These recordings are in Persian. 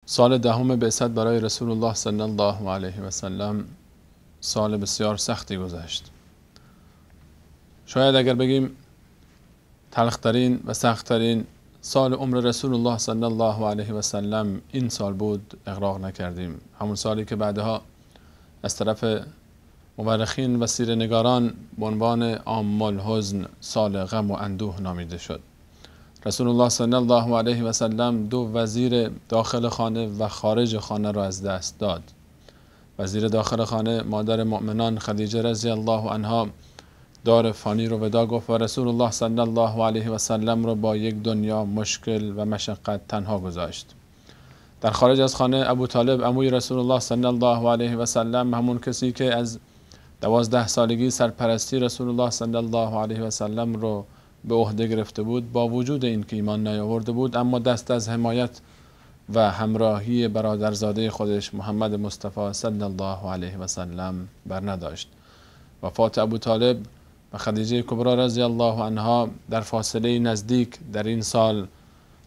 سال دهم بعثت برای رسول الله صلی الله علیه و سلم سال بسیار سختی گذشت. شاید اگر بگیم تلخترین و سختترین سال عمر رسول الله صلی الله علیه و سلم این سال بود اغراق نکردیم. همون سالی که بعدها از طرف مورخین و سیره‌نگاران به عنوان عام الحزن، سال غم و اندوه نامیده شد. رسول الله صلی الله علیه و سلم دو وزیر داخل خانه و خارج خانه را از دست داد. وزیر داخل خانه مادر مؤمنان خدیجه رضی الله عنها دار فانی رو ودا گفت و رسول الله صلی الله علیه و سلم رو با یک دنیا مشکل و مشقت تنها گذاشت. در خارج از خانه ابو طالب عموی رسول الله صلی الله علیه و سلم، همون کسی که از 12 سالگی سرپرستی رسول الله صلی الله علیه و سلم رو به عهده گرفته بود، با وجود اینکه ایمان نیاورده بود اما دست از حمایت و همراهی برادرزاده خودش محمد مصطفی صلی الله علیه و سلم بر نداشت. وفات ابو طالب و خدیجه کبری رضی الله عنها در فاصله نزدیک در این سال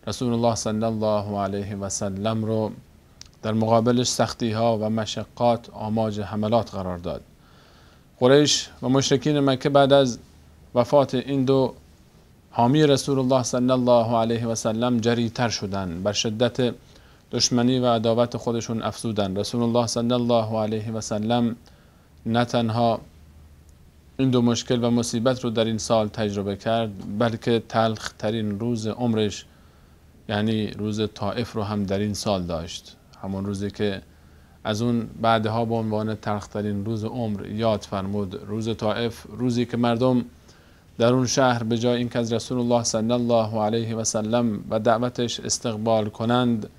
رسول الله صلی الله علیه و سلم رو در مقابلش سختی ها و مشقات آماج حملات قرار داد. قریش و مشرکین مکه بعد از وفات این دو حامی رسول الله صلی الله علیه و سلم جری‌تر شدند، بر شدت دشمنی و عداوت خودشون افزودند. رسول الله صلی الله علیه و سلم نه تنها این دو مشکل و مصیبت رو در این سال تجربه کرد، بلکه تلخ ترین روز عمرش یعنی روز طائف رو هم در این سال داشت. همون روزی که از اون بعدها به عنوان تلخ ترین روز عمر یاد فرمود. روز طائف، روزی که مردم در اون شهر به جای اینکه از رسول الله صلی الله علیه و سلم و دعوتش استقبال کنند،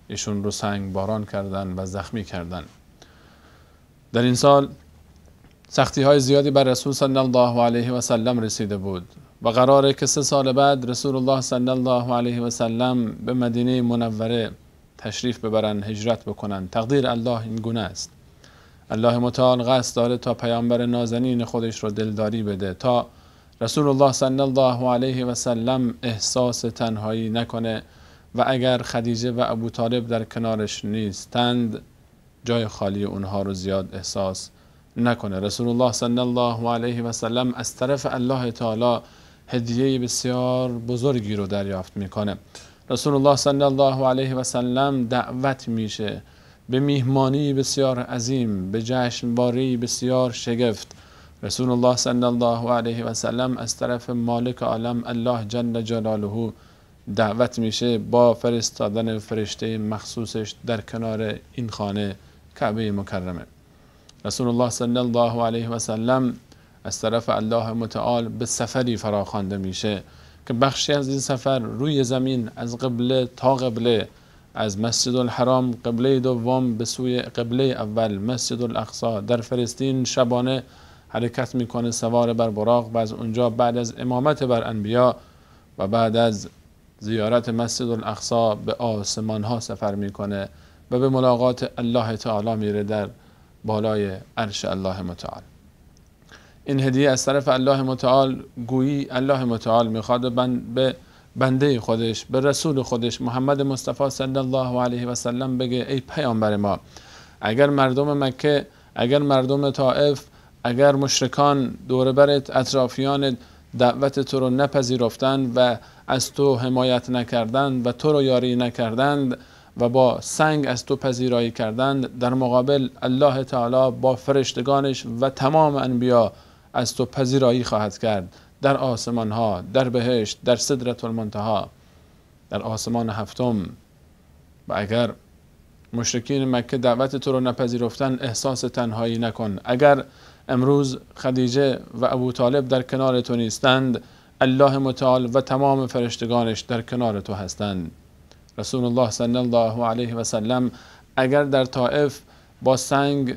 ایشون رو سنگ باران کردند و زخمی کردند. در این سال سختی های زیادی بر رسول صلی الله علیه و سلم رسیده بود و قراره که 3 سال بعد رسول الله صلی الله علیه و سلم به مدینه منوره تشریف ببرن، هجرت بکنن. تقدیر الله این گونه است. الله متعال قصد داره تا پیامبر نازنین خودش رو دلداری بده، تا رسول الله صلی الله علیه و سلم احساس تنهایی نکنه و اگر خدیجه و ابو طالب در کنارش نیستند جای خالی اونها رو زیاد احساس نکنه. رسول الله صلی الله علیه و سلم از طرف الله تعالی هدیه بسیار بزرگی رو دریافت میکنه. رسول الله صلی الله علیه و سلم دعوت میشه به میهمانی بسیار عظیم، به جشنواره بسیار شگفت. رسول الله صلی الله علیه و سلم از طرف مالک عالم الله جل جلاله دعوت میشه با فرستادن فرشته مخصوصش در کنار این خانه کعبه مکرمه. رسول الله صلی الله علیه و سلم از طرف الله متعال به سفری فراخوانده میشه که بخشی از این سفر روی زمین از قبله تا قبله، از مسجد الحرام قبله دوم به سوی قبله اول مسجد الاقصی در فلسطین شبانه حرکت میکنه سوار بر براق و از اونجا بعد از امامت بر انبیا و بعد از زیارت مسجد الاقصی به آسمان ها سفر میکنه و به ملاقات الله تعالی میره در بالای عرش الله متعال. این هدیه از طرف الله متعال، گویی الله متعال میخواد به بنده خودش، به رسول خودش محمد مصطفی صلی الله علیه و سلم بگه ای پیامبر ما، اگر مردم مکه، اگر مردم طائف، اگر مشرکان دور برت اطرافیان دعوت تو رو نپذیرفتند و از تو حمایت نکردند و تو رو یاری نکردند و با سنگ از تو پذیرایی کردند، در مقابل الله تعالی با فرشتگانش و تمام انبیا از تو پذیرایی خواهد کرد در آسمان ها، در بهشت، در سدرة المنتهی، در آسمان هفتم. و اگر مشرکین مکه دعوت تو رو نپذیرفتن احساس تنهایی نکن. اگر امروز خدیجه و ابو طالب در کنار تو نیستند، الله متعال و تمام فرشتگانش در کنار تو هستند. رسول الله صلی الله علیه و سلم اگر در طائف با سنگ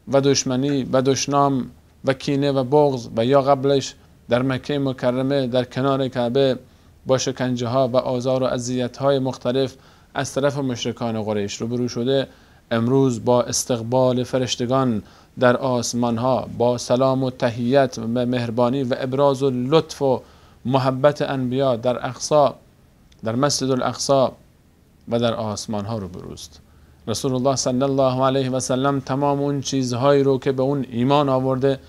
و دشمنی و دشنام و کینه و بغض و یا قبلش در مکه مکرمه در کنار کعبه با شکنجه ها و آزار و اذیت های مختلف از طرف مشرکان قریش روبرو شده، امروز با استقبال فرشتگان در آسمان ها، با سلام و تحیت و مهربانی و ابراز و لطف و محبت انبیا در اقصا، در مسجد الاقصی و در آسمان ها رو بروست. رسول الله صلی الله علیه و سلم تمام اون چیزهایی رو که به اون ایمان آورده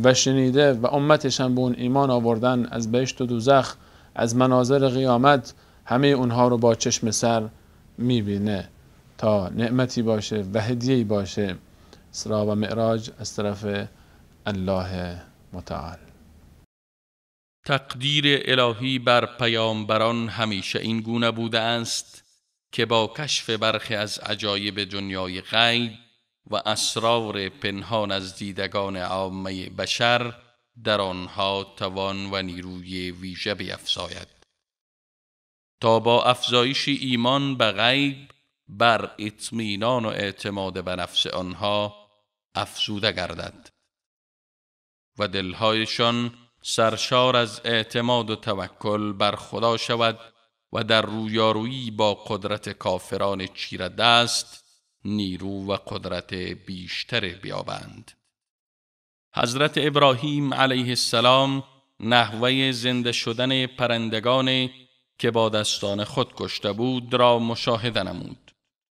و شنیده و امتش هم به اون ایمان آوردن، از بهشت و دوزخ، از مناظر قیامت، همه اونها رو با چشم سر میبینه تا نعمتی باشه و هدیه‌ای باشه. اسراء و معراج از طرف الله متعال. تقدیر الهی بر پیامبران همیشه این گونه بوده است که با کشف برخی از عجایب دنیای غیب و اسرار پنهان از دیدگان عامه بشر در آنها توان و نیروی ویژه بیفزاید تا با افزایش ایمان به غیب بر اطمینان و اعتماد به نفس آنها افزوده گردد و دلهایشان سرشار از اعتماد و توکل بر خدا شود و در رویارویی با قدرت کافران چیره دست نیرو و قدرت بیشتر بیابند. حضرت ابراهیم علیه السلام نحوه زنده شدن پرندگان که با دستان خود کشته بود را مشاهده نمود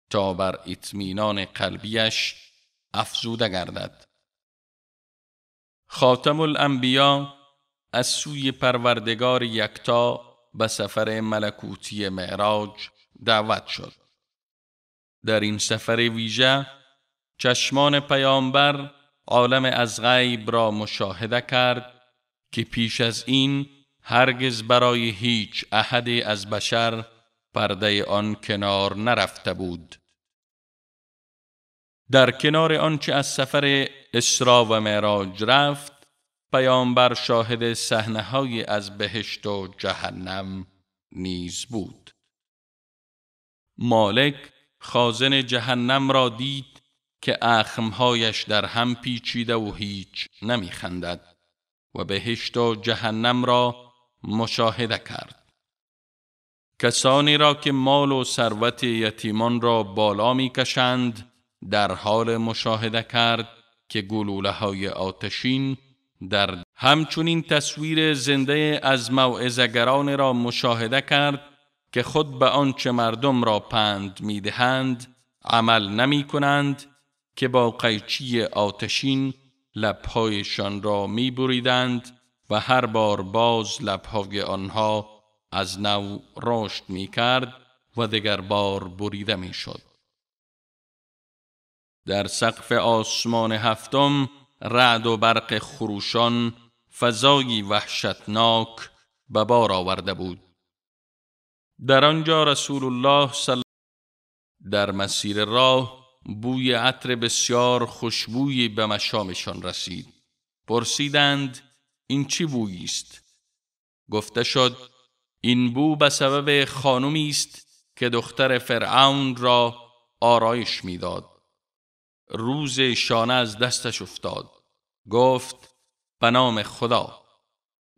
تا بر اطمینان قلبیش افزوده گردد. خاتم الانبیا از سوی پروردگار یکتا به سفر ملکوتی معراج دعوت شد. در این سفر ویژه چشمان پیامبر عالم از غیب را مشاهده کرد که پیش از این هرگز برای هیچ احد از بشر پرده آن کنار نرفته بود. در کنار آنچه از سفر اسراء و معراج رفت، پیامبر شاهد صحنه‌های از بهشت و جهنم نیز بود. مالک خازن جهنم را دید که اخمهایش در هم پیچیده و هیچ نمیخندد و بهشت و جهنم را مشاهده کرد. کسانی را که مال و ثروت یتیمان را بالا میکشند در حال مشاهده کرد که گلوله‌های آتشین در همچنین تصویر زنده از موعظه‌گران را مشاهده کرد که خود به آنچه مردم را پند میدهند عمل نمی کنند که با قیچی آتشین لب‌هایشان را می‌بریدند و هر بار باز لب‌های آنها از نو رشد می‌کرد و دگر بار بریده می‌شد. در سقف آسمان هفتم رعد و برق خروشان فضایی وحشتناک به بار آورده بود. در آنجا رسول الله در مسیر راه بوی عطر بسیار خوشبویی به مشامشان رسید. پرسیدند این چی بویی است؟ گفته شد این بو به سبب خانمی است که دختر فرعون را آرایش میداد. روز شانه از دستش افتاد. گفت به نام خدا.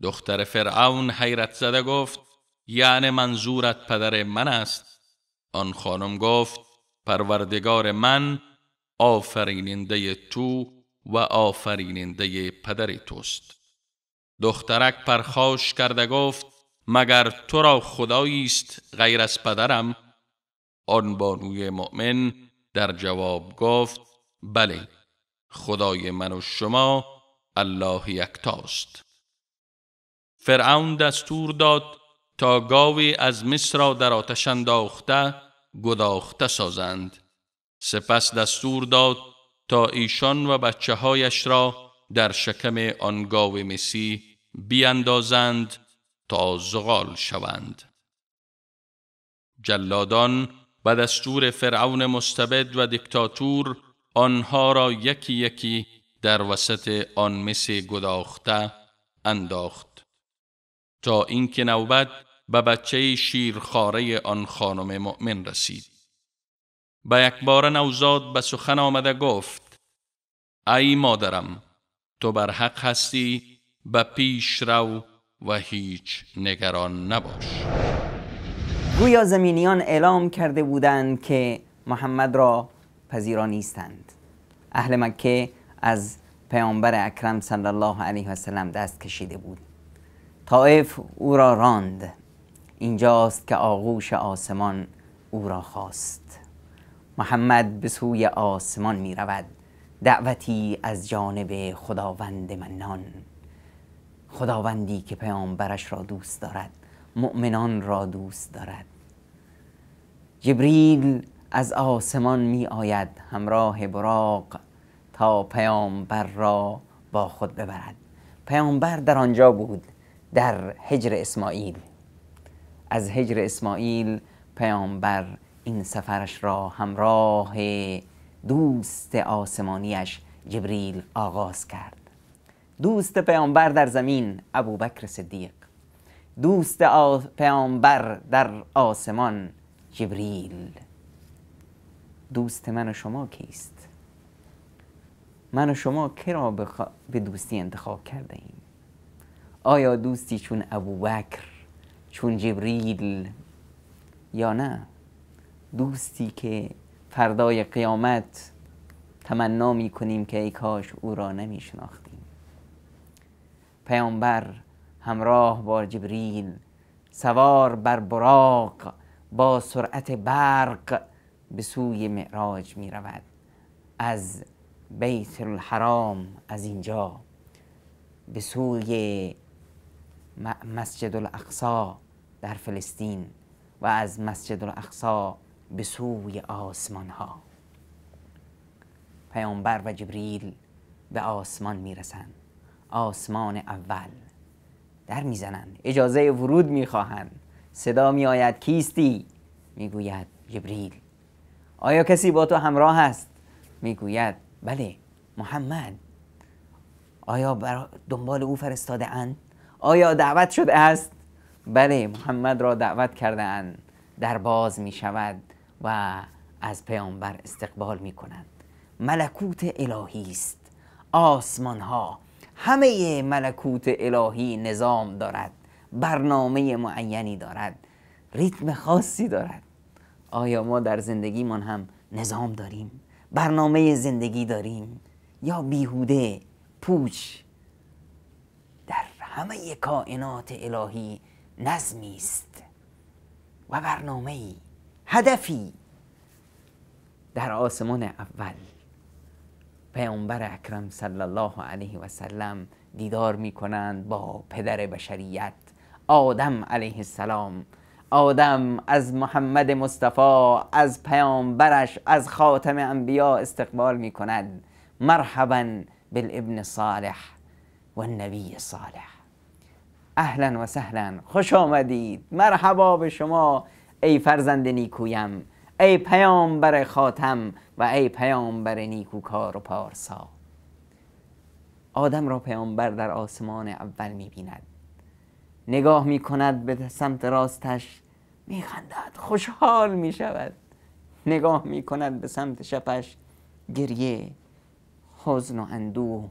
دختر فرعون حیرت زده گفت یعنی منظورت پدر من است؟ آن خانم گفت پروردگار من آفریننده تو و آفریننده پدر توست. دخترک پرخاش کرده گفت مگر تو را خدایی است غیر از پدرم؟ آن بانوی مؤمن در جواب گفت بله، خدای من و شما الله یکتاست. فرعون دستور داد تا گاوی از مصر را در آتش انداخته گداخته سازند. سپس دستور داد تا ایشان و بچه هایش را در شکم آن گاو مسی بیاندازند تا زغال شوند. جلادان به دستور فرعون مستبد و دیکتاتور آنها را یکی یکی در وسط آن مس گداخته انداخت تا اینکه نوبت به بچه شیرخواره آن خانم مؤمن رسید. به یک بار نوزاد به سخن آمده گفت ای مادرم، تو بر حق هستی، به پیش رو و هیچ نگران نباش. گویا زمینیان اعلام کرده بودند که محمد را پذیرا نیستند. اهل مکه از پیامبر اکرم صلی الله علیه و سلم دست کشیده بود. طائف او را راند. اینجاست که آغوش آسمان او را خواست. محمد به سوی آسمان می رود، دعوتی از جانب خداوند منان، خداوندی که پیامبرش را دوست دارد، مؤمنان را دوست دارد. جبریل از آسمان می آید همراه براق تا پیامبر را با خود ببرد. پیامبر در آنجا بود، در حجر اسماعیل. از حجر اسماعیل پیامبر این سفرش را همراه دوست آسمانیش جبریل آغاز کرد. دوست پیامبر در زمین ابوبکر صدیق، دوست پیامبر در آسمان جبریل. دوست من و شما کیست؟ من و شما که را به دوستی انتخاب کرده ایم؟ آیا دوستی چون ابوبکر، چون جبریل، یا نه دوستی که فردای قیامت تمنا می کنیم که ای کاش او را نمی شناختیم؟ پیامبر همراه با جبریل سوار بر براق با سرعت برق به سوی معراج می رود. از بیت الحرام، از اینجا به سوی مسجد الاقصی در فلسطین و از مسجد الاقصی به سوی آسمان ها. پیامبر و جبریل به آسمان میرسند. آسمان اول در میزنند، اجازه ورود میخواهند. صدا میآید کیستی؟ میگوید جبریل. آیا کسی با تو همراه است؟ میگوید بله، محمد. آیا دنبال او فرستاده اند؟ آیا دعوت شده است؟ بله، محمد را دعوت کرده اند. در باز می شود و از پیامبر استقبال می کنند. ملکوت الهی است. آسمان ها، همه ملکوت الهی نظام دارد، برنامه معینی دارد، ریتم خاصی دارد. آیا ما در زندگیمان هم نظام داریم؟ برنامه زندگی داریم؟ یا بیهوده پوچ؟ در همه کائنات الهی نظمی است و برنامه‌ای، هدفی. در آسمان اول پیامبر اکرم صلی الله علیه و سلم دیدار می کنند با پدر بشریت آدم علیه السلام. آدم از محمد مصطفی، از پیامبرش، از خاتم انبیا استقبال می کند. مرحبا بالابن صالح و النبی صالح. اهلا و سهلا، خوش آمدید، مرحبا به شما ای فرزند نیکویم، ای پیامبر خاتم و ای پیامبر نیکوکار و پارسا. آدم را پیامبر در آسمان اول می بیند. نگاه می کند به سمت راستش، می خندد، خوشحال می شود. نگاه می کند به سمت چپش، گریه، حزن و اندوه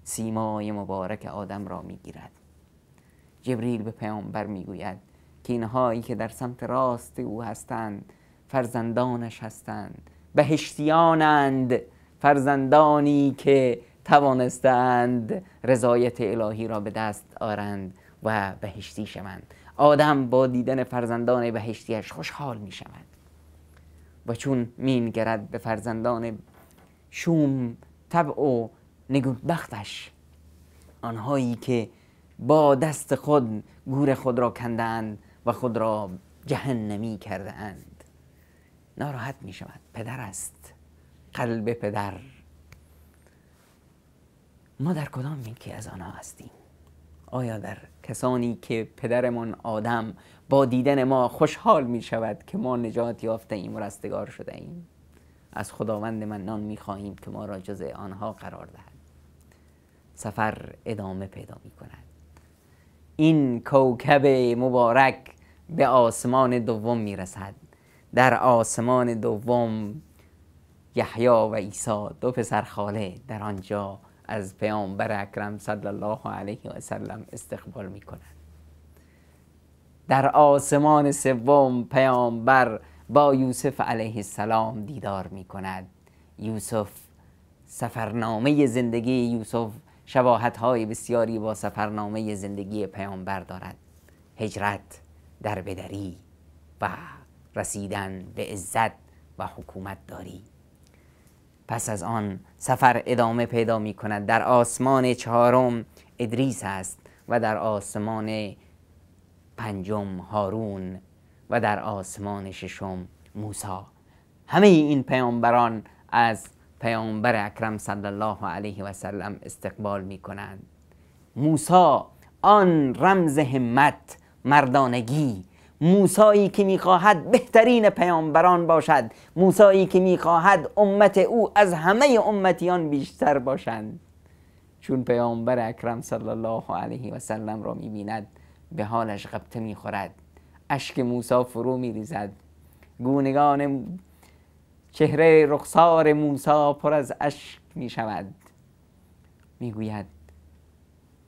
سیمای مبارک آدم را می گیرد. جبریل به پیامبر می گوید که اینهایی که در سمت راست او هستند فرزندانش هستند، بهشتیانند، فرزندانی که توانستند رضایت الهی را به دست آرند و بهشتی شوند. آدم با دیدن فرزندان بهشتیش خوشحال می شود و چون می نگرد به فرزندان شوم طبع و نگونبختش، آنهایی که با دست خود گور خود را کندند و خود را جهنمی کرده اند، ناراحت می شود. پدر است، قلب پدر. ما در کدام یکی از آنها هستیم؟ آیا در کسانی که پدرمان آدم با دیدن ما خوشحال می شود که ما نجات یافته ایم و رستگار شده ایم؟ از خداوند منان می خواهیم که ما را جز آنها قرار دهد. سفر ادامه پیدا می کند. این کوکب مبارک به آسمان دوم می رسد. در آسمان دوم یحیی و عیسی، دو پسر خاله، در آنجا از پیامبر اکرم صلی الله علیه و سلم استقبال می کنند. در آسمان سوم پیامبر با یوسف علیه السلام دیدار می کند. یوسف، سفرنامه زندگی یوسف شباهت‌های بسیاری با سفرنامه زندگی پیامبر دارد. هجرت، دربدری و رسیدن به عزت و حکومت داری. پس از آن سفر ادامه پیدا می کند. در آسمان چهارم ادریس است و در آسمان پنجم هارون و در آسمان ششم موسی. همه این پیامبران از پیامبر اکرم صلی الله علیه و سلم استقبال می کنند. موسی آن رمز همت، مردانگی، موسایی که میخواهد بهترین پیامبران باشد، موسایی که میخواهد امت او از همه امتیان بیشتر باشند، چون پیامبر اکرم صلی الله علیه و سلم را میبیند به حالش غبطه میخورد، اشک موسی فرو میریزد، گونگان چهره رخسار موسی پر از اشک میشود. میگوید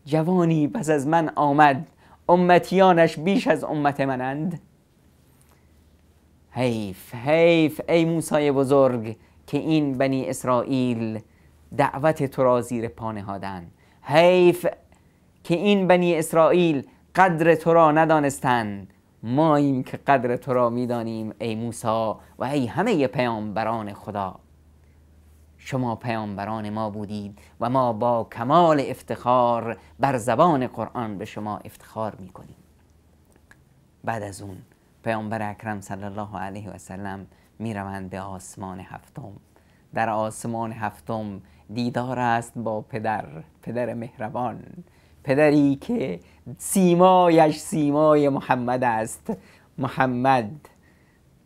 جوانی پس از من آمد، امتیانش بیش از امت منند. حیف حیف ای موسی بزرگ که این بنی اسرائیل دعوت تو را زیر پا نهادند. حیف که این بنی اسرائیل قدر تو را ندانستند. ماییم که قدر تو را میدانیم ای موسی و ای همه پیامبران خدا. شما پیامبران ما بودید و ما با کمال افتخار بر زبان قرآن به شما افتخار میکنیم. بعد از اون پیامبر اکرم صلی الله علیه و سلم میروند به آسمان هفتم. در آسمان هفتم دیدار است با پدر مهربان، پدری که سیمایش سیمای محمد است.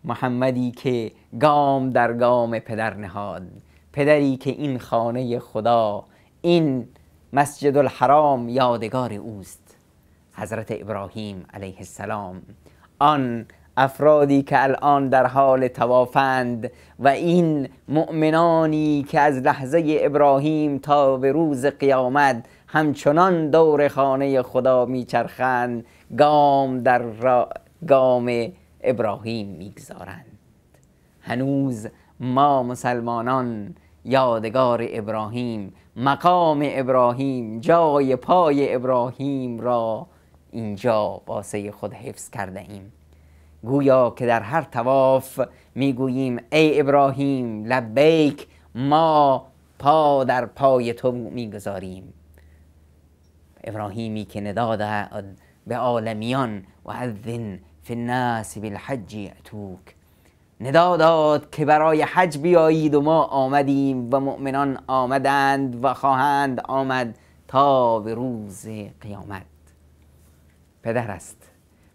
محمدی که گام در گام پدر نهاد، پدری که این خانه خدا، این مسجد الحرام یادگار اوست. حضرت ابراهیم علیه السلام، آن افرادی که الان در حال طوافند و این مؤمنانی که از لحظه ابراهیم تا به روز قیامت همچنان دور خانه خدا میچرخند، گام در گام ابراهیم میگذارند. هنوز ما مسلمانان یادگار ابراهیم، مقام ابراهیم، جای پای ابراهیم را اینجا واسه خود حفظ کرده ایم. گویا که در هر طواف میگوییم ای ابراهیم لبیک، ما پا در پای تو میگذاریم. ابراهیمی که ندا داد به عالمیان و اذن فی الناس بالحج یأتوک، ندا داد که برای حج بیایید و ما آمدیم و مؤمنان آمدند و خواهند آمد تا به روز قیامت. پدر است،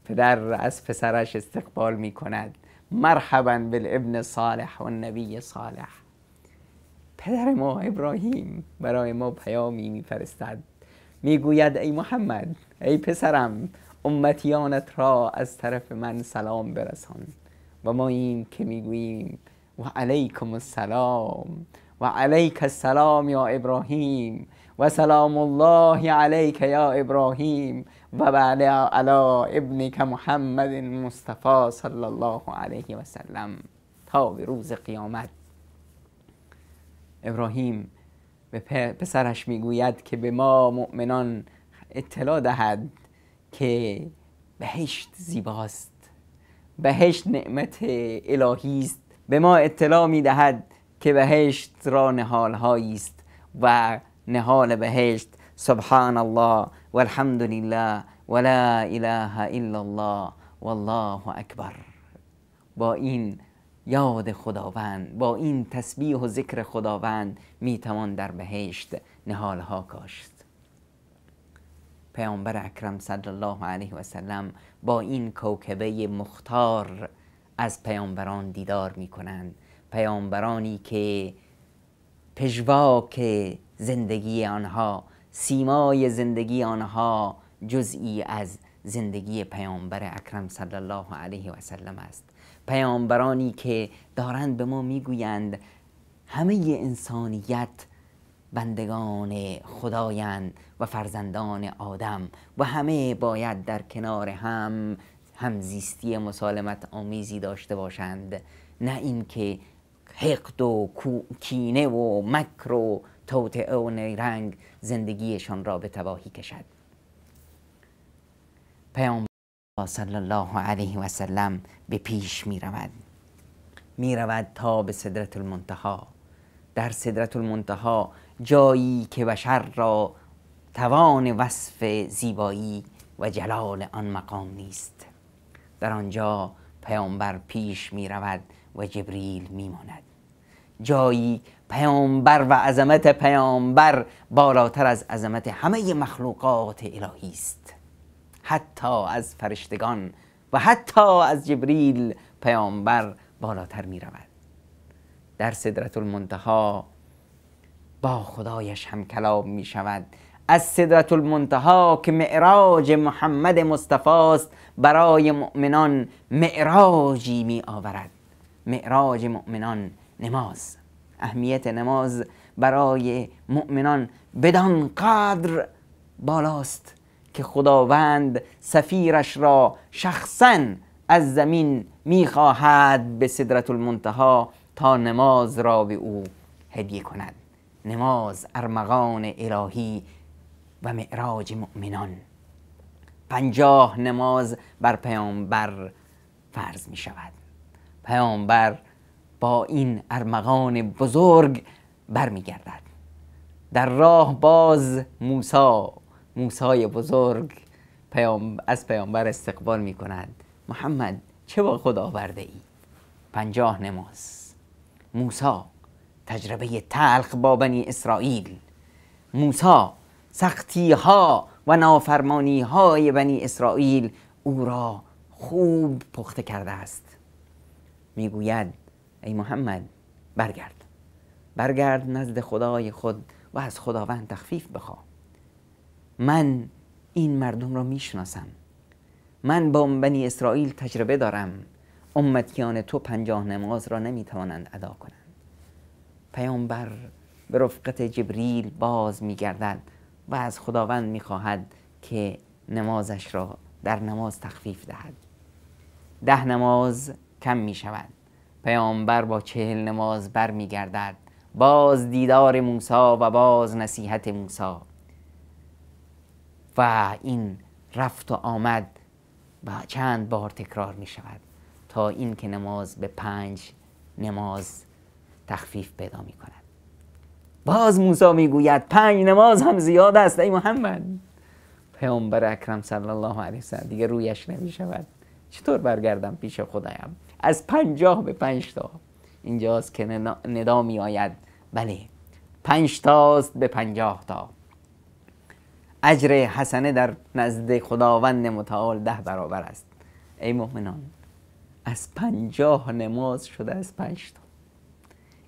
پدر از پسرش استقبال می کند. مرحبا بالابن صالح و النبی صالح. پدر ما ابراهیم برای ما پیامی میفرستد، میگوید ای محمد، ای پسرم، امتیانت را از طرف من سلام برسان. و ما این که میگوییم و علیکم السلام و علیک السلام یا ابراهیم و سلام الله علیک یا ابراهیم و بعد علی ابنک محمد مصطفی صلی الله علیه و سلم تا به روز قیامت. ابراهیم به پسرش میگوید که به ما مؤمنان اطلاع دهد که بهشت زیباست، بهشت نعمت الهی است. به ما اطلاع میدهد که بهشت را نهالهایی است و نهال بهشت سبحان الله والحمد لله ولا اله الا الله والله اکبر. با این یاد خداوند، با این تسبیح و ذکر خداوند میتوان در بهشت نهالها کاشت. پیامبر اکرم صلی الله علیه و سلم با این کوکبه مختار از پیامبران دیدار میکنند. پیامبرانی که پژواک زندگی آنها، سیمای زندگی آنها جزئی از زندگی پیامبر اکرم صلی الله علیه و سلم است. پیامبرانی که دارند به ما میگویند همه انسانیت بندگان خدایند و فرزندان آدم و همه باید در کنار همزیستی مسالمت آمیزی داشته باشند، نه اینکه حقد و کینه و مکر و توطئه و نیرنگ زندگیشان را به تباهی کشد. پیامبر صلی الله علیه و سلم به پیش می رود تا به سدرة المنتهی. در سدرة المنتهی جایی که بشر را توان وصف زیبایی و جلال آن مقام نیست. در آنجا پیامبر پیش می رود و جبریل می ماند. جایی پیامبر و عظمت پیامبر بالاتر از عظمت همه مخلوقات الهی است. حتی از فرشتگان و حتی از جبریل پیامبر بالاتر می رود. در سدرة المنتهی با خدایش هم کلام می شود. از سدرة المنتهی که معراج محمد مصطفی است برای مؤمنان معراجی می آورد. معراج مؤمنان نماز. اهمیت نماز برای مؤمنان بدان قدر بالاست که خداوند سفیرش را شخصاً از زمین میخواهد به سدرة المنتهی تا نماز را به او هدیه کند. نماز ارمغان الهی و معراج مؤمنان. 50 نماز بر پیامبر فرض می شود. پیامبر با این ارمغان بزرگ برمی گردد. در راه باز موسی بزرگ از پیامبر استقبال می کند. محمد چه با خود آورده ای؟ 50 نماز. موسی تجربه تلخ با بنی اسرائیل. موسی سختی ها و نافرمانی های بنی اسرائیل او را خوب پخته کرده است. میگوید ای محمد برگرد نزد خدای خود و از خداوند تخفیف بخواه. من این مردم را میشناسم. من با بنی اسرائیل تجربه دارم. امتیان تو 50 نماز را نمیتوانند ادا کنند. پیامبر به رفقت جبریل باز میگردد و از خداوند میخواهد که نمازش را در نماز تخفیف دهد. 10 نماز کم میشود. پیامبر با 40 نماز بر میگردد. باز دیدار موسی و باز نصیحت موسی و این رفت و آمد و چند بار تکرار می شود تا این که نماز به 5 نماز تخفیف پیدا می کند. باز موسی می گوید 5 نماز هم زیاد است ای محمد. پیامبر اکرم صلی الله علیه وسلم دیگه رویش نمی شود. چطور برگردم پیش خدایم؟ از 50 به 5 تا. اینجاست که ندا می آید بله 5 تاست به 50 تا. اجر حسنه در نزد خداوند متعال 10 برابر است. ای مؤمنان از 50 نماز شده از 5 تا.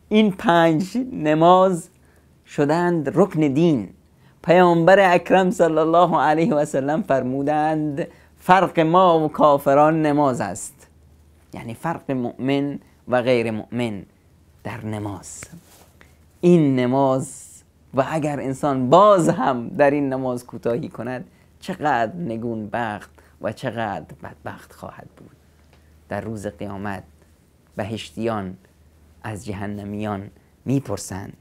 این 5 نماز شدند رکن دین. پیامبر اکرم صلی الله علیه و سلم فرمودند فرق ما و کافران نماز است. یعنی فرق مؤمن و غیر مؤمن در نماز. این نماز و اگر انسان باز هم در این نماز کوتاهی کند چقدر نگون بخت و چقدر بدبخت خواهد بود. در روز قیامت بهشتیان از جهنمیان میپرسند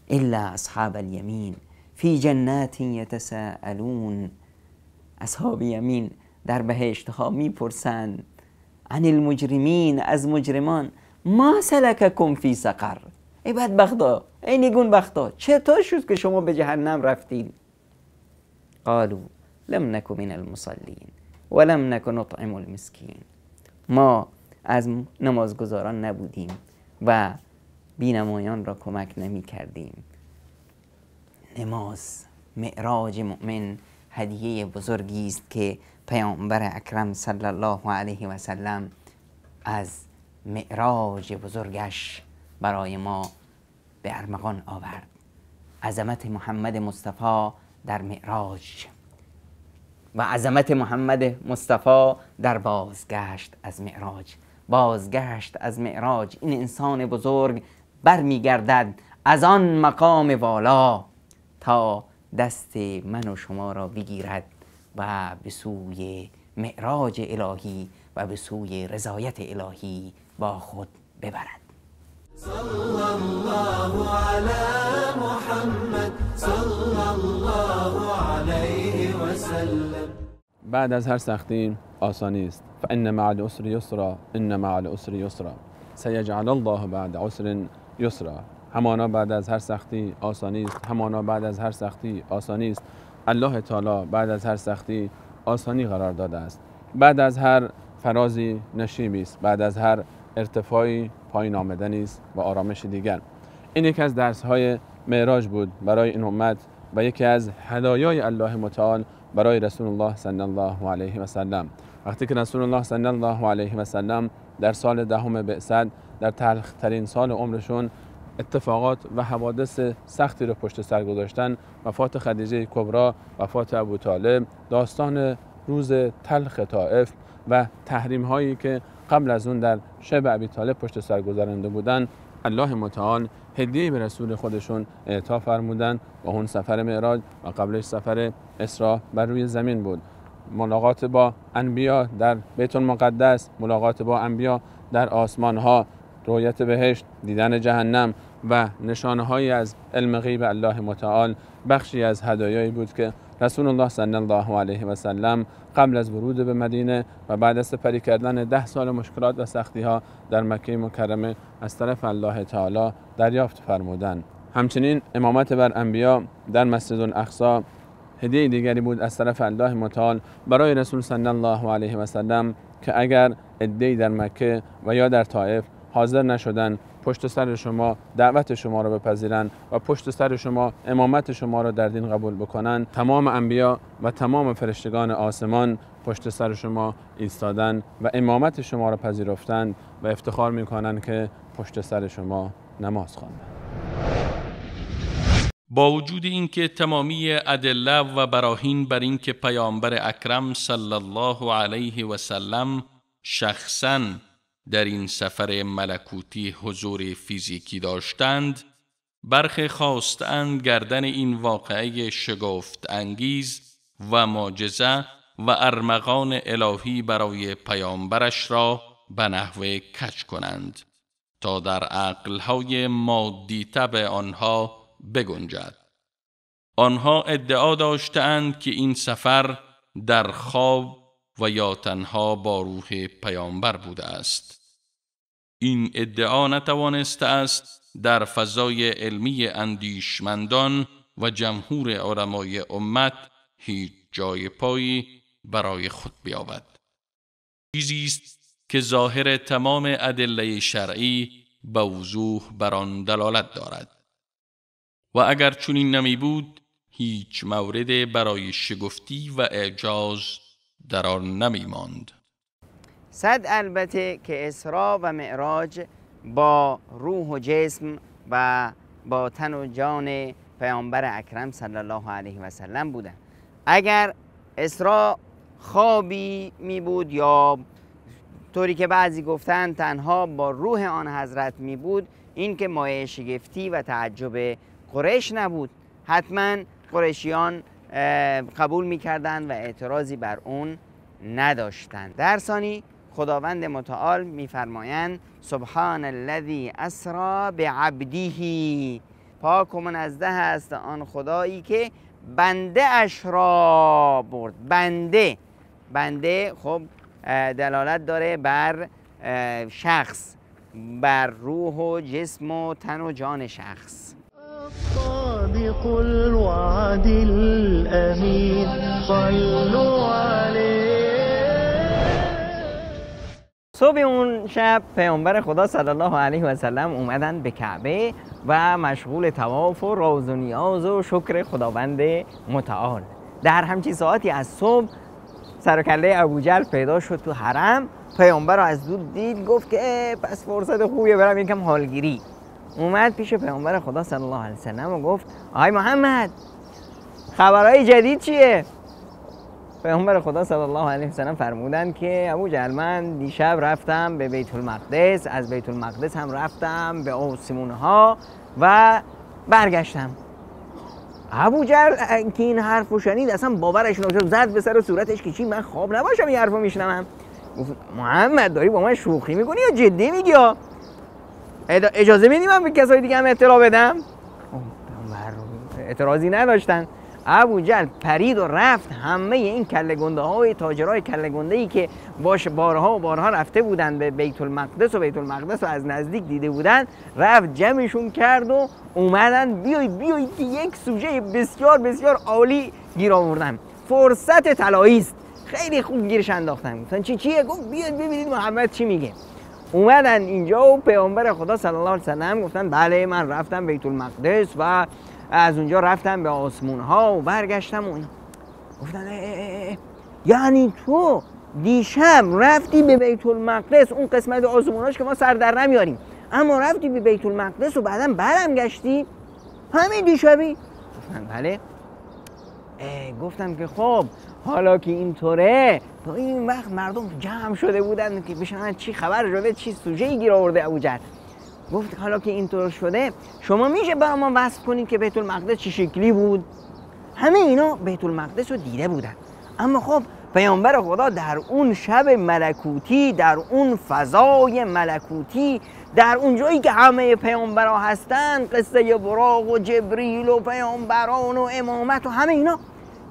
الا اصحاب الیمین فی جنات یتساءلون. اصحاب یمین در بهشتها میپرسند عن المجرمین، از مجرمان، ما سلککم فی سقر. ای بدبختا، ای نگون بختا، چطور شد که شما به جهنم رفتید؟ قالوا لم نکن من المصلین ولم نکن نطعم المسکین. ما از نمازگزاران نبودیم و بینمایان را کمک نمی کردیم. نماز معراج مؤمن هدیه بزرگی است که پیامبر اکرم صلی الله علیه و سلم از معراج بزرگش برای ما به ارمغان آورد. عظمت محمد مصطفی در معراج و عظمت محمد مصطفی در بازگشت از معراج. بازگشت از معراج، این انسان بزرگ برمیگردد از آن مقام والا تا دست من و شما را بگیرد و به سوی معراج الهی و به سوی رضایت الهی با خود ببرد. صلی الله علی محمد صلی الله علیه و سلم. بعد از هر سختی آسانی است. فان مع العسر یسرا ان مع العسر یسرا سیجعل الله بعد عسر یسرا. همانا بعد از هر سختی آسانی است، همانا بعد از هر سختی آسانی است. الله تعالی بعد از هر سختی آسانی قرار داده است. بعد از هر فرازی نشیبی است، بعد از هر ارتفاعی پایین آمدنی است و آرامش دیگر. این یکی از درس‌های معراج بود برای این امت و یکی از هدایای الله متعال برای رسول الله صلی الله علیه و سلم. وقتی که رسول الله صلی الله علیه و سلم در سال دهم بعثت، در تلخ‌ترین سال عمرشون، اتفاقات و حوادث سختی رو پشت سر گذاشتن، وفات خدیجه کبرا، وفات ابوطالب، داستان روز تلخ طائف و تحریم هایی که قبل از اون در شب ابوطالب پشت سر گذرانده بودن، الله متعال هدیه به رسول خودشون اعطا فرمودن و اون سفر معراج و قبلش سفر اسراء بر روی زمین بود. ملاقات با انبیا در بیت المقدس، ملاقات با انبیا در آسمان ها، رؤیت بهشت، دیدن جهنم و نشانه هایی از علم غیب الله متعال بخشی از هدایایی بود که رسول الله صلی الله علیه و سلم قبل از ورود به مدینه و بعد از سپری کردن 10 سال مشکلات و سختی ها در مکه مکرمه از طرف الله تعالی دریافت فرمودند. همچنین امامت بر انبیا در مسجد الاقصی هدیه دیگری بود از طرف الله متعال برای رسول صلی الله علیه و سلم که اگر عده‌ای در مکه و یا در طائف حاضر نشدن پشت سر شما دعوت شما را بپذیرند و پشت سر شما امامت شما را در دین قبول بکنند، تمام انبیا و تمام فرشتگان آسمان پشت سر شما ایستادن و امامت شما را پذیرفتند و افتخار میکنند که پشت سر شما نماز خواندند. با وجود اینکه تمامی ادله و براهین بر اینکه پیامبر اکرم صلی الله علیه و سلم شخصاً در این سفر ملکوتی حضور فیزیکی داشتند، برخی خواستند گردن این واقعه شگفت انگیز و معجزه و ارمغان الهی برای پیامبرش را به نحو کج کنند تا در عقلهای مادی طبع آنها بگنجد. آنها ادعا داشتند که این سفر در خواب و یا تنها با روح پیامبر بوده است. این ادعا نتوانسته است در فضای علمی اندیشمندان و جمهور علمای امت هیچ جای پایی برای خود بیابد. چیزی است که ظاهر تمام ادله شرعی به وضوح بر آن دلالت دارد و اگر چنین نمی بود هیچ مورد برای شگفتی و اعجاز در آن نمی ماند. صد البته که اسراء و معراج با روح و جسم و با تن و جان پیامبر اکرم صلی الله علیه و سلم بودن. اگر اسراء خوابی می بود یا طوری که بعضی گفتن تنها با روح آن حضرت می بود، این که مایه شگفتی و تعجب قریش نبود. حتما قریشیان قبول می کردن و اعتراضی بر اون نداشتند. در ثانی خداوند متعال میفرمایند سبحان الذی اسری بعبده، پاک و منزه است آن خدایی که بنده اش را برد. بنده خب دلالت داره بر شخص، بر روح و جسم و تن و جان شخص. صادق الوعد الامین صلوا علیه. صبح اون شب پیامبر خدا صلی الله علیه و سلم اومدن به کعبه و مشغول طواف و راز و نیاز و شکر خداوند متعال. در همچین ساعتی از صبح سر و کله ابوجهل پیدا شد تو حرم. پیامبر رو از دور دید، گفت که پس فرصت خوبیه برم یکم حالگیری. اومد پیش پیامبر خدا صلی الله علیه و سلم و گفت آی محمد خبرهای جدید چیه؟ پیامبر خدا صلی الله علیه و سلم فرمودند که ابوجهل من دیشب رفتم به بیت المقدس، از بیت المقدس هم رفتم به آسمون ها و برگشتم. ابوجهل که این حرفو شنید اصلا باورش نمیشد، زد به سر و صورتش که چی من خواب نباشم این حرفو میشنوم. گفت محمد داری با من شوخی میکنی یا جدی میگی؟ اجازه میدی من به کسای دیگه هم اطلاع بدم؟ اعتراضی نداشتن. ابوجهل پرید و رفت همه این کله گنده های تاجرای کله گنده ای که باش بارها و بارها رفته بودن به بیت المقدس و بیت المقدس رو از نزدیک دیده بودن، رفت جمعشون کرد و اومدن بیایید که یک سوژه بسیار بسیار عالی گیر آوردن، فرصت طلایی است. خیلی خوب گیرش انداختن. گفتن چیه؟ گفت بیاید ببینید محمد چی میگه. اومدن اینجا و پیامبر خدا صلی الله علیه و سلم گفتن بله من رفتم بیت المقدس و از اونجا رفتم به آسمون ها و برگشتم و گفتن یعنی تو دیشب رفتی به بیت المقدس، اون قسمت آسموناش که ما سر در نمیاریم، اما رفتی به بیت المقدس و بعدم برم گشتی همین دیشبی؟ گفتن بله. گفتم که خب حالا که اینطوره، تا این وقت مردم جمع شده بودن که بشنن چی خبر شده، چی سوژه‌ای گیر آورده ابوجهل. گفت حالا که اینطور شده شما میشه برای ما وصف کنید که بیت المقدس چه شکلی بود؟ همه اینا بیت المقدس رو دیده بودن، اما خب پیامبر خدا در اون شب ملکوتی، در اون فضای ملکوتی، در اون جایی که همه پیامبرها هستن، قصه براق و جبریل و پیامبران و امامت و همه اینا،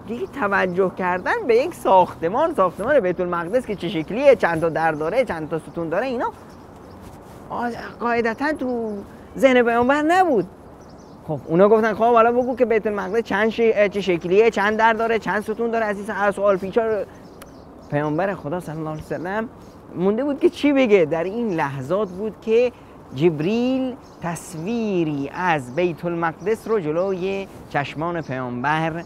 دیگه توجه کردن به یک ساختمان بیت المقدس که چه شکلیه، چند تا در داره، چند تا ستون داره، اینا قاعدتا تو ذهن پیامبر نبود. خب اونا گفتن خب حالا بگو که بیت المقدس چه شکلیه، چند در داره، چند ستون داره. از این سوال پیچا پیامبر خدا صلی الله علیه و سلم مونده بود که چی بگه. در این لحظات بود که جبریل تصویری از بیت المقدس رو جلوی چشمان پیامبر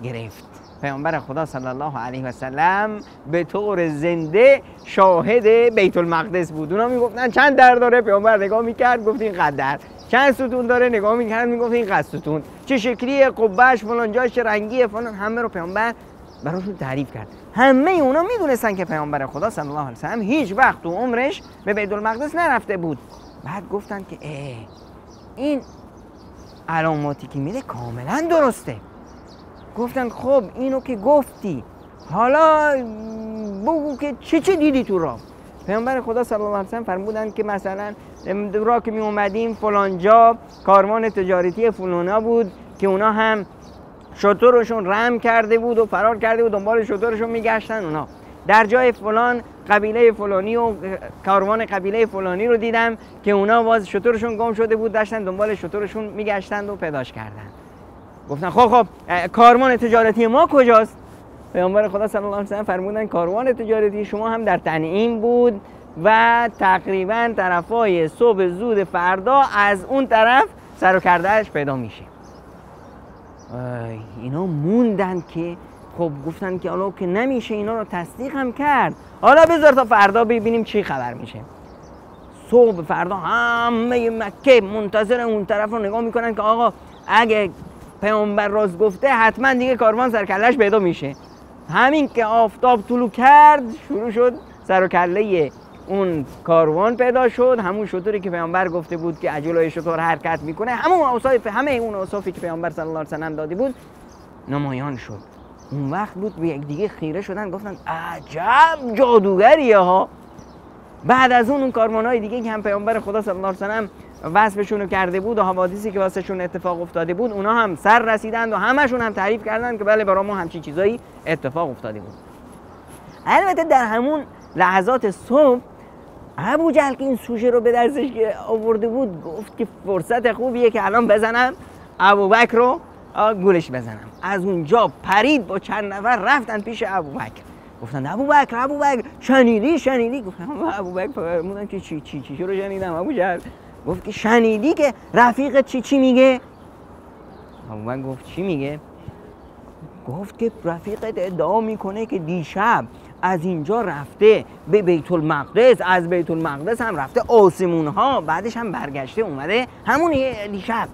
گرفت. پیامبر خدا صلی الله علیه و سلم به طور زنده شاهد بیت المقدس بود. اونا میگفتن چند در داره، پیامبر نگاه میکرد گفت این قد در. چند ستون داره، نگاه میکرد میگفت این قد ستون. چه شکلیه، قبهش فلان جاش چه رنگیه فلان، همه رو پیامبر براشون تعریف کرد. همه اونا میدونستن که پیامبر خدا صلی الله علیه و سلم هیچ وقت تو عمرش به بیت المقدس نرفته بود. بعد گفتن که این علاماتی که میده کاملا درسته. گفتن خب اینو که گفتی، حالا بگو که چه دیدی تو راه. پیامبر خدا صلی الله علیه و سلم فرمودن که مثلا راه که می اومدیم فلان جا کاروان تجارتی فلانا بود که اونا هم شترشون رم کرده بود و فرار کرده بود، دنبال شترشون میگشتن. اونا در جای فلان قبیله فلانی و کاروان قبیله فلانی رو دیدم که اونا باز شترشون گم شده بود، داشتن دنبال شترشون میگشتند و پیداش کردن. گفتن خب کاروان تجارتی ما کجاست؟ پیامبر خدا صلی الله علیه و سلم فرمودن کاروان تجارتی شما هم در تنعیم بود و تقریبا طرفای صبح زود فردا از اون طرف سر و کردهش پیدا میشه. اینا موندن که خب گفتن که حالا که نمیشه اینا رو تصدیق هم کرد، حالا بذار تا فردا ببینیم چی خبر میشه. صبح فردا همه مکه منتظر اون طرف رو نگاه میکنن که آقا اگه پیامبر راست گفته حتما دیگه کاروان سر کلهش پیدا میشه. همین که آفتاب طلوع کرد شروع شد سر و کله اون کاروان پیدا شد، همون شتری که پیامبر گفته بود که جلوی شتر حرکت میکنه، همه اون اوصافی که پیامبر صلی الله علیه و سلم داده بود نمایان شد. اون وقت بود به یک دیگه خیره شدن، گفتن عجب جادوگریه ها. بعد از اون کاروان‌های دیگه که هم پیامبر خدا صلی الله علیه و سلم وصفشون کرده بود و حوادثی که واسهشون اتفاق افتاده بود، اونا هم سر رسیدند و همشون هم تعریف کردند که بله برای ما همچین چیزایی اتفاق افتاده بود. البته در همون لحظات صبح ابوجهل که این سوژه رو به دستش آورده بود گفت که فرصت خوبیه که الان بزنم ابوبکر رو گولش بزنم. از اونجا پرید با چند نفر رفتن پیش ابوبکر، گفتن ابوبکر شنیدی؟ گفتن ابوبکر فرمودن که چی رو شنیدم ابوجهل؟ گفت که شنیدی که رفیقت چی میگه؟ ابوبکر گفت چی میگه؟ گفت که رفیقت ادعا میکنه که دیشب از اینجا رفته به بیت المقدس، از بیت المقدس هم رفته آسمون ها، بعدش هم برگشته اومده همون دیشب.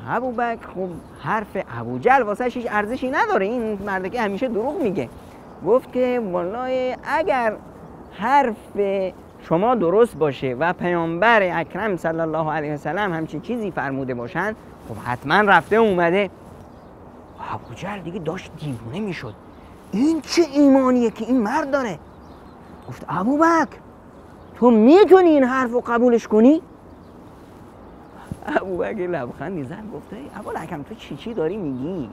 ابوبکر خب حرف ابوجهل واسهش هیچ ارزشی نداره، این مرده که همیشه دروغ میگه. گفت که والله اگر حرف شما درست باشه و پیامبر اکرم صلی الله علیه و سلم همچین چیزی فرموده باشن، خب حتما رفته اومده. ابوجهل دیگه داشت دیوونه میشد، این چه ایمانیه که این مرد داره؟ گفت ابوبکر تو میتونی این حرف رو قبولش کنی؟ ابوبکر لبخندی زد گفته ابوالحکم تو چی داری میگی؟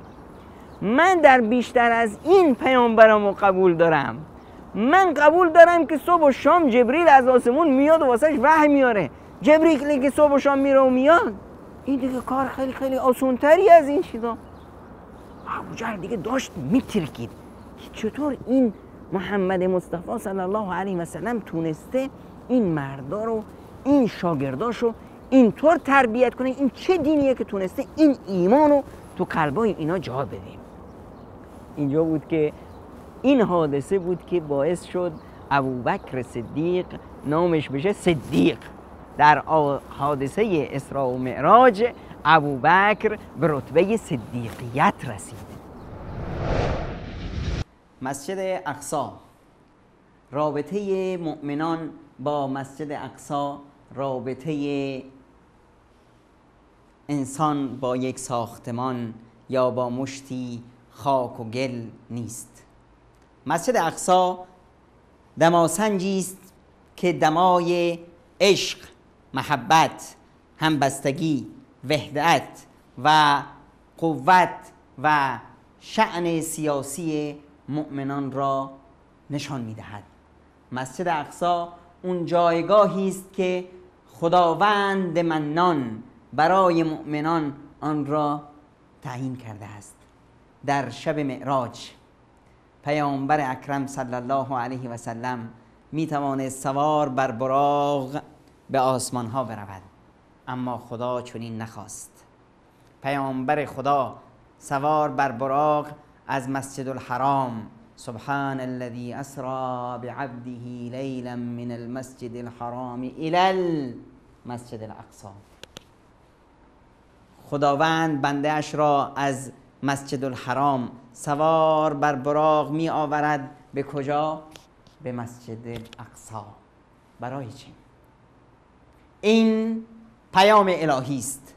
من در بیشتر از این پیامبرامو قبول دارم. من قبول دارم که صبح و شام جبریل از آسمون میاد و واسش وحی میاره. جبریل که صبح و شام میره و میاد، این دیگه کار خیلی خیلی آسان‌تری از این چیزا. ابوجهل دیگه داشت میترکید که چطور این محمد مصطفی صلی الله علیه و سلم تونسته این مردا رو، این شاگرداشو اینطور تربیت کنه. این چه دینیه که تونسته این ایمانو تو قلبای اینا جا بده. اینجا بود که این حادثه بود که باعث شد ابوبکر صدیق نامش بشه صدیق. در حادثه اسراء و معراج ابوبکر به رتبه صدیقیت رسید. مسجد اقصی، رابطه مؤمنان با مسجد اقصی رابطه انسان با یک ساختمان یا با مشتی خاک و گل نیست. مسجد اقصی دماسنجی است که دمای عشق، محبت، همبستگی، وحدت و قوت و شأن سیاسی مؤمنان را نشان می‌دهد. مسجد اقصی اون جایگاهی است که خداوند منان برای مؤمنان آن را تعیین کرده است. در شب معراج پیامبر اکرم صلی الله علیه و سلم می توانست سوار بر براق به آسمان ها برود، اما خدا چنین نخواست. پیامبر خدا سوار بر براق از مسجد الحرام، سبحان الذي اسرى بعبده لیلا من المسجد الحرام الى المسجد الاقصی. خداوند بنده اش را از مسجد الحرام سوار بر براق می آورد به کجا؟ به مسجد الاقصی. برای چه؟ این پیام الهی است.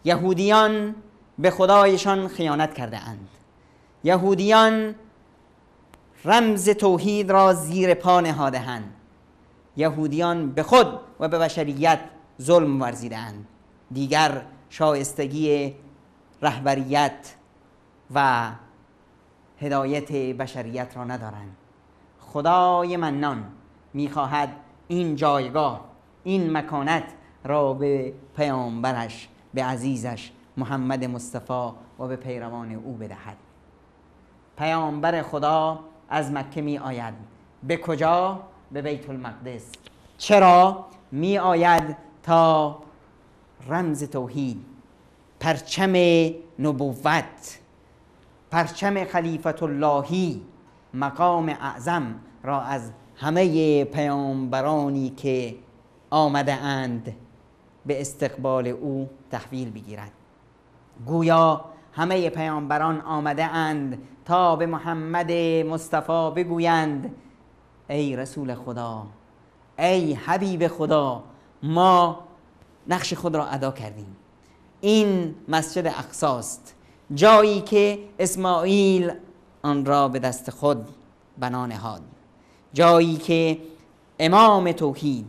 یهودیان به خدایشان خیانت کرده اند. یهودیان رمز توحید را زیر پا نهاده اند. یهودیان به خود و به بشریت ظلم ورزیده اند. دیگر شایستگی رهبریت و هدایت بشریت را ندارند. خدای منان میخواهد این جایگاه، این مکانت را به پیامبرش، به عزیزش محمد مصطفی و به پیروان او بدهد. پیامبر خدا از مکه می آید به کجا؟ به بیت المقدس. چرا می آید؟ تا رمز توحید، پرچم نبوت، پرچم خلیفت اللهی، مقام اعظم را از همه پیامبرانی که آمده اند به استقبال او تحویل بگیرد. گویا همه پیامبران آمده اند تا به محمد مصطفی بگویند ای رسول خدا، ای حبیب خدا، ما نقش خود را ادا کردیم. این مسجد اقصی است، جایی که اسماعیل آن را به دست خود بنا نهاد، جایی که امام توحید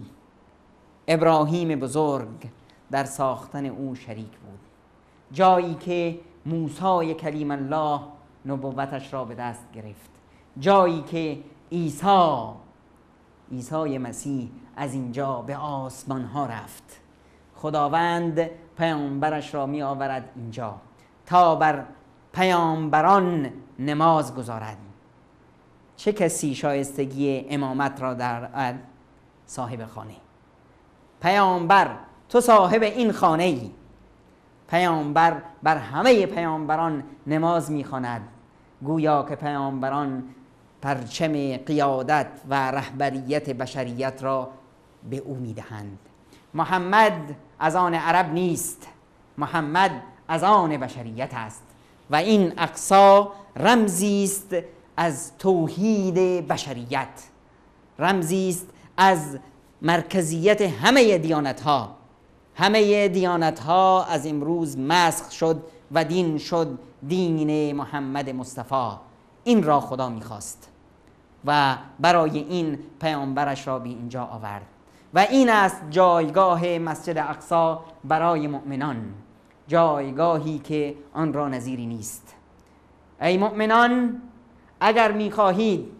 ابراهیم بزرگ در ساختن او شریک بود، جایی که موسی کلیم الله نبوتش را به دست گرفت، جایی که عیسی مسیح از اینجا به آسمان ها رفت. خداوند پیامبرش را می آورد اینجا تا بر پیامبران نماز گذارد. چه کسی شایستگی امامت را دارد؟ صاحب خانه. پیامبر تو صاحب این خانه ای. پیامبر بر همه پیامبران نماز می‌خواند، گویا که پیامبران پرچم قیادت و رهبریت بشریت را به او می‌دهند. محمد از آن عرب نیست، محمد از آن بشریت است و این اقصی رمزی است از توحید بشریت، رمزی است از مرکزیت همه دیانت‌ها. همه دیانت‌ها از امروز مسخ شد و دین شد دین محمد مصطفی. این را خدا می‌خواست و برای این پیامبرش را به اینجا آورد. و این است جایگاه مسجد اقصی برای مؤمنان، جایگاهی که آن را نظیری نیست. ای مؤمنان، اگر میخواهید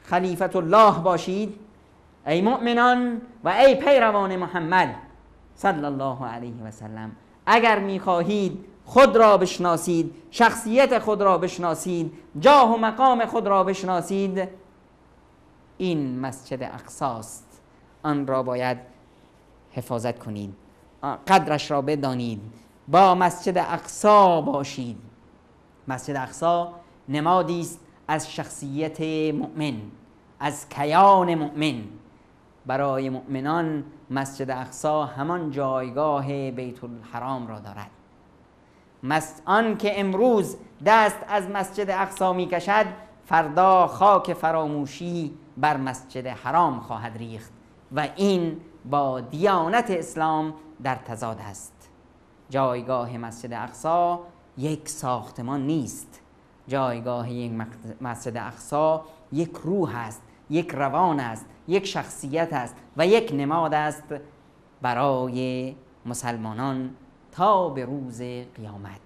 خلیفت الله باشید، ای مؤمنان و ای پیروان محمد صلی الله علیه و سلم، اگر میخواهید خود را بشناسید، شخصیت خود را بشناسید، جاه و مقام خود را بشناسید، این مسجد اقصی است. آن را باید حفاظت کنید، قدرش را بدانید، با مسجد اقصی باشید. مسجد اقصی نمادی است از شخصیت مؤمن، از کیان مؤمن. برای مؤمنان مسجد اقصی همان جایگاه بیت الحرام را دارد. آن که امروز دست از مسجد اقصی می کشد، فردا خاک فراموشی بر مسجد حرام خواهد ریخت و این با دیانت اسلام در تضاد است. جایگاه مسجد اقصی یک ساختمان نیست، جایگاه یک مسجد اقصی یک روح است، یک روان است، یک شخصیت است و یک نماد است برای مسلمانان تا به روز قیامت.